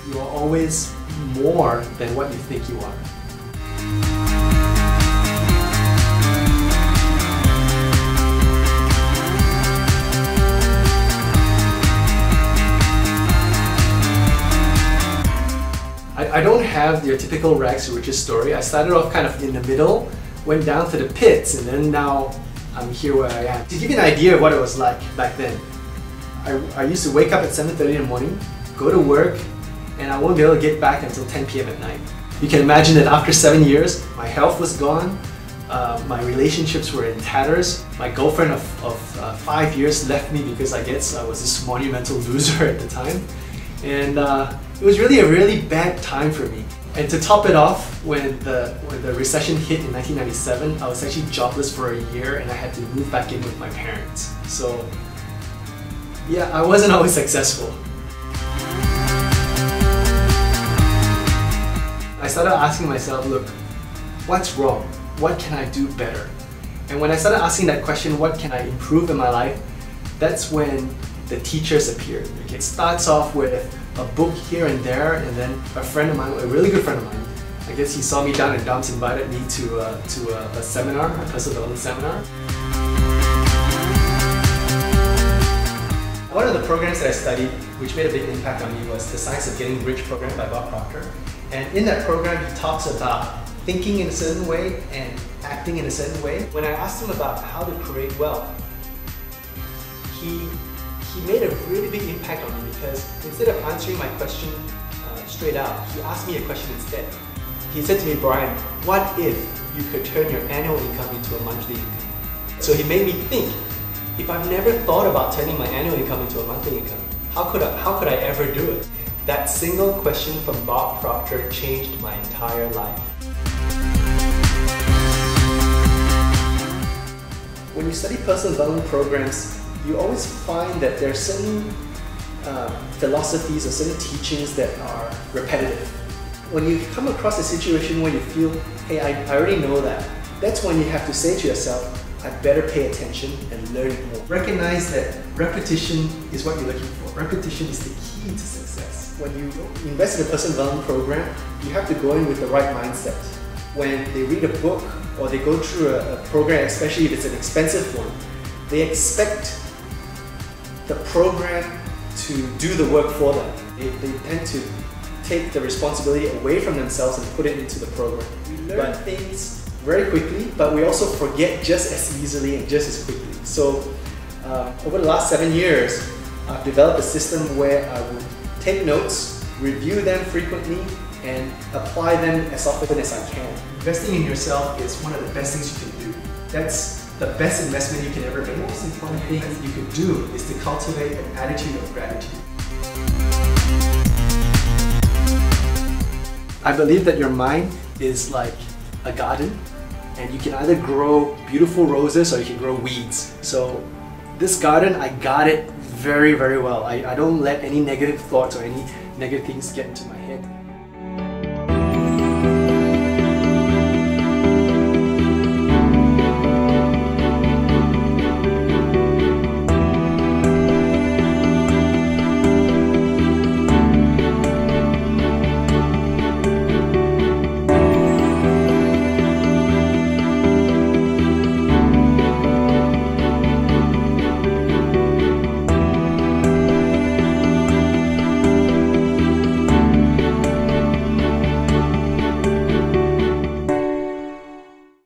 You are always more than what you think you are. I don't have your typical rags to riches story. I started off kind of in the middle, went down to the pits, and then now I'm here where I am. To give you an idea of what it was like back then, I used to wake up at 7:30 in the morning, go to work, and I won't be able to get back until 10 p.m. at night. You can imagine that after 7 years, my health was gone, my relationships were in tatters, my girlfriend of 5 years left me because I guess I was this monumental loser at the time. And it was really a really bad time for me. And to top it off, when the recession hit in 1997, I was actually jobless for a year and I had to move back in with my parents. So yeah, I wasn't always successful. I started asking myself, look, what's wrong? What can I do better? And when I started asking that question, what can I improve in my life? That's when the teachers appeared. It starts off with a book here and there, and then a friend of mine, a really good friend of mine, I guess he saw me down in dumps, invited me to a seminar, a personal development seminar. One of the programs that I studied, which made a big impact on me, was the Science of Getting Rich program by Bob Proctor. And in that program, he talks about thinking in a certain way and acting in a certain way. When I asked him about how to create wealth, he made a really big impact on me, because instead of answering my question straight out, he asked me a question instead. He said to me, Brian, what if you could turn your annual income into a monthly income? So he made me think, if I've never thought about turning my annual income into a monthly income, how could I ever do it? That single question from Bob Proctor changed my entire life. When you study personal development programs, you always find that there are certain philosophies or certain teachings that are repetitive. When you come across a situation where you feel, hey, I already know that, that's when you have to say to yourself, I better pay attention and learn it more. Recognize that repetition is what you're looking for. Repetition is the key to success. When you invest in a personal development program, you have to go in with the right mindset. When they read a book or they go through a program, especially if it's an expensive one, they expect the program to do the work for them. They tend to take the responsibility away from themselves and put it into the program. We learn things very quickly, but we also forget just as easily and just as quickly. So over the last 7 years, I've developed a system where I would take notes, review them frequently, and apply them as often as I can. Investing in yourself is one of the best things you can do. That's the best investment you can ever make. The most important thing you can do is to cultivate an attitude of gratitude. I believe that your mind is like a garden, and you can either grow beautiful roses or you can grow weeds. So this garden, I guard it very, very well. I don't let any negative thoughts or any negative things get into my head.